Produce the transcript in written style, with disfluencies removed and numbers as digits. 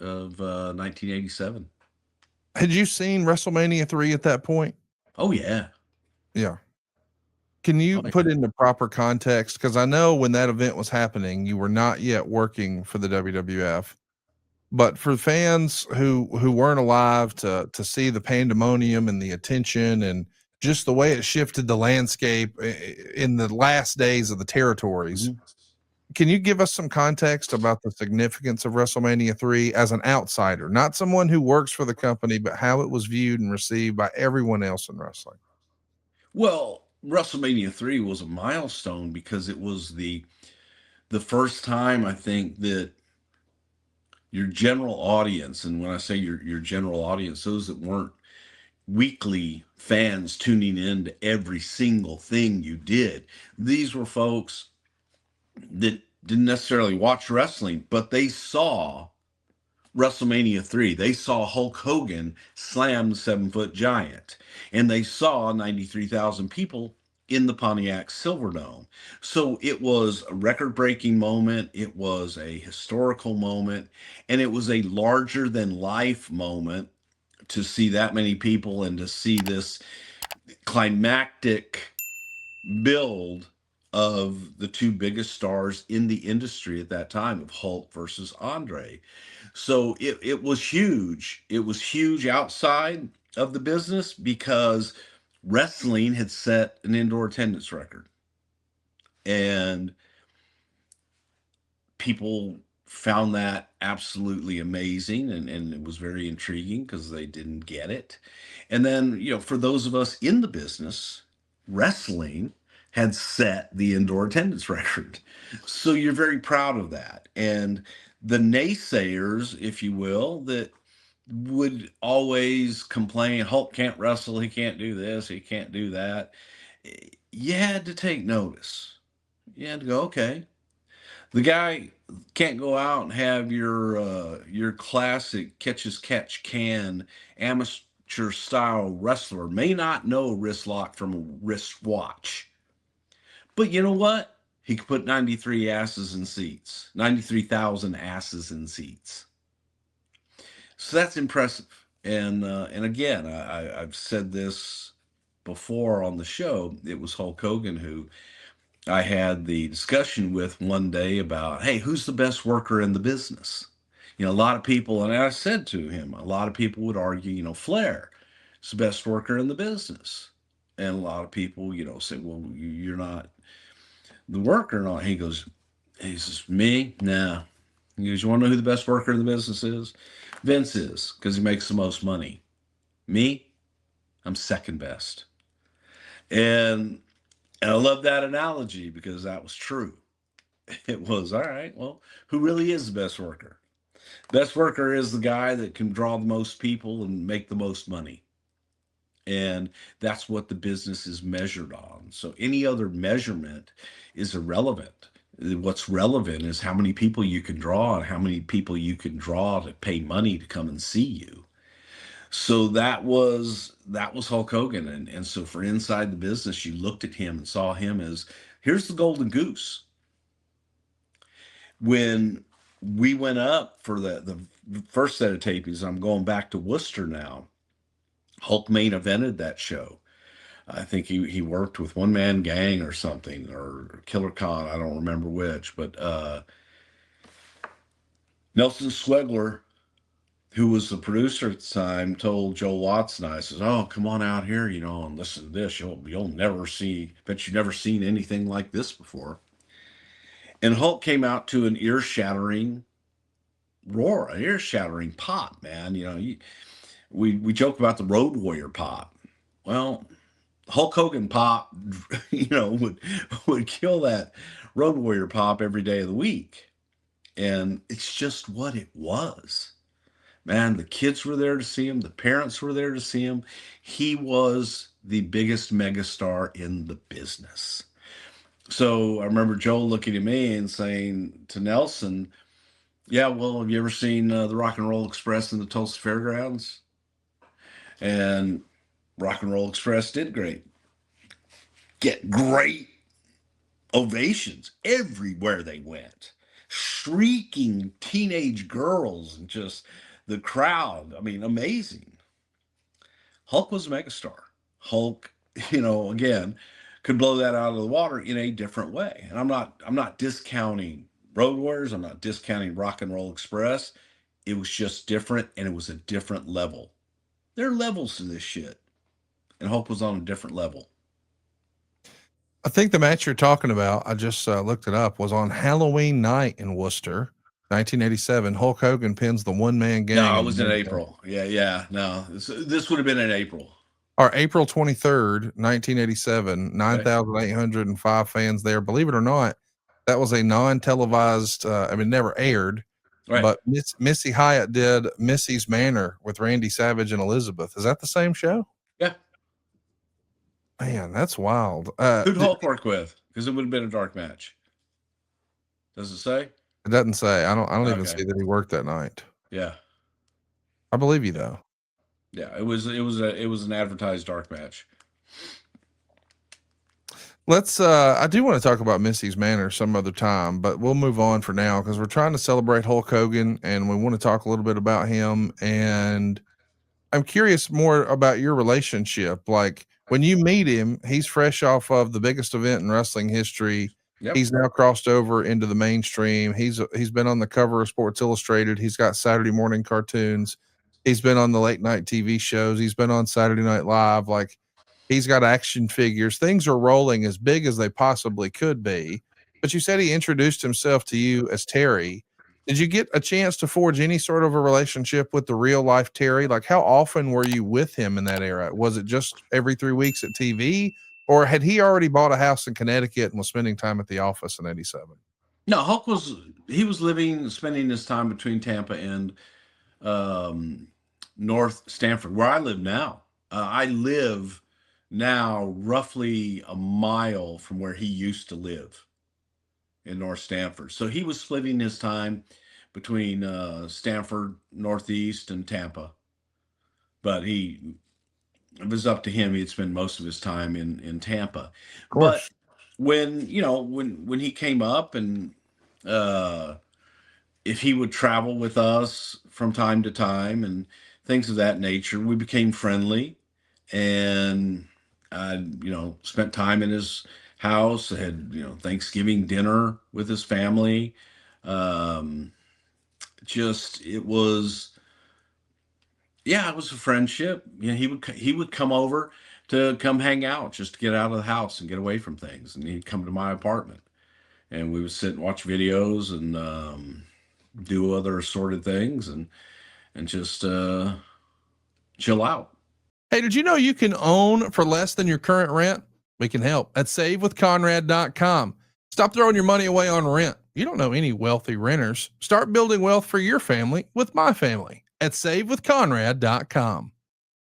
of 1987. Had you seen WrestleMania 3 at that point? Oh, yeah. Yeah. Can you put into proper context? Because I know when that event was happening, you were not yet working for the WWF. But for fans who weren't alive to see the pandemonium and the attention and just the way it shifted the landscape in the last days of the territories, can you give us some context about the significance of WrestleMania 3 as an outsider, not someone who works for the company, but how it was viewed and received by everyone else in wrestling? Well, WrestleMania 3 was a milestone because it was the first time, I think, that your general audience, and when I say your general audience, those that weren't weekly fans tuning in to every single thing you did, these were folks that didn't necessarily watch wrestling, but they saw WrestleMania 3. They saw Hulk Hogan slam the 7-foot giant, and they saw 93,000 people in the Pontiac Silverdome. So it was a record-breaking moment. It was a historical moment, and it was a larger-than-life moment to see that many people and to see this climactic build of the two biggest stars in the industry at that time, of Hulk versus Andre. So it was huge. It was huge outside of the business because wrestling had set an indoor attendance record. And people found that absolutely amazing, and it was very intriguing because they didn't get it. And then, for those of us in the business, wrestling had set the indoor attendance record. So you're very proud of that. And the naysayers, if you will, that would always complain, Hulk can't wrestle, he can't do this, he can't do that. You had to take notice. You had to go, okay, the guy can't go out and have your classic catch as catch can amateur style wrestler may not know wrist lock from a wrist watch. But you know what? He could put 93 asses in seats, 93,000 asses in seats. So that's impressive. And again, I've said this before on the show. It was Hulk Hogan who I had the discussion with one day about, hey, who's the best worker in the business? A lot of people, and I said to him, a lot of people would argue, Flair is the best worker in the business. And a lot of people, say, well, you're not the worker. And all. He says, me? No. He goes, you want to know who the best worker in the business is? Vince is, because he makes the most money. Me? I'm second best. And I love that analogy because that was true. It was, all right, well, who really is the best worker? Best worker is the guy that can draw the most people and make the most money. And that's what the business is measured on. So any other measurement is irrelevant. What's relevant is how many people you can draw and how many people you can draw to pay money to come and see you. So that was Hulk Hogan. And so for inside the business, you looked at him and saw him as, here's the golden goose. When we went up for the first set of tapings, I'm going back to Worcester now, Hulk main evented that show. I think he worked with One Man Gang or something, or Killer Khan, I don't remember which, but Nelson Swegler, who was the producer at the time, told Joe Watson, I says, oh, come on out here, and listen to this. You'll never see, bet you've never seen anything like this before. And Hulk came out to an ear-shattering roar, an ear-shattering pop, man. We joke about the Road Warrior pop. Well, Hulk Hogan pop, would kill that Road Warrior pop every day of the week. And it's just what it was. Man, the kids were there to see him. The parents were there to see him. He was the biggest megastar in the business. So I remember Joel looking at me and saying to Nelson, yeah, well, have you ever seen the Rock and Roll Express in the Tulsa Fairgrounds? And Rock and Roll Express did get great ovations everywhere they went. shrieking teenage girls and just the crowd. I mean, amazing. Hulk was a megastar. Hulk, again, could blow that out of the water in a different way. And I'm not discounting Road Warriors. I'm not discounting Rock and Roll Express. It was just different, and it was a different level. There are levels to this shit, and Hulk was on a different level. I think the match you're talking about, I just looked it up, was on Halloween night in Worcester, 1987. Hulk Hogan pins the one-man gang. No, it was in April. Yeah. No, this would have been in April. Or April 23rd, 1987, 9,805 fans there. Believe it or not, that was a non-televised, never aired, right. But Missy Hyatt did Missy's Manor with Randy Savage and Elizabeth. Is that the same show? Yeah. Man, that's wild. Who'd Hulk work with? Because it would have been a dark match. Does it say? It doesn't say. I don't even see that he worked that night. Yeah. I believe you though. Yeah, it was an advertised dark match. Let's I do want to talk about Missy's Manor some other time, but we'll move on for now because we're trying to celebrate Hulk Hogan and we want to talk a little bit about him. And I'm curious more about your relationship. Like when you meet him, he's fresh off of the biggest event in wrestling history. Yep. He's now crossed over into the mainstream. He's been on the cover of Sports Illustrated. He's got Saturday morning cartoons. He's been on the late night TV shows. He's been on Saturday Night Live. Like he's got action figures. Things are rolling as big as they possibly could be. But you said he introduced himself to you as Terry. Did you get a chance to forge any sort of a relationship with the real life Terry? Like how often were you with him in that era? Was it just every 3 weeks at TV? Or had he already bought a house in Connecticut and was spending time at the office in 87? No, Hulk was spending his time between Tampa and North Stamford, where I live now. I live now roughly a mile from where he used to live in North Stamford. So he was splitting his time between Stamford, Northeast, and Tampa. But it was up to him. He'd spend most of his time in Tampa. But when he came up and if he would travel with us from time to time and things of that nature, we became friendly. And I, spent time in his house. I had, Thanksgiving dinner with his family. It was a friendship. He would come over to come hang out, just to get out of the house and get away from things. And he'd come to my apartment and we would sit and watch videos and do other assorted things and just chill out. Hey, did you know you can own for less than your current rent? We can help at savewithconrad.com. Stop throwing your money away on rent. You don't know any wealthy renters. Start building wealth for your family with my family at savewithconrad.com.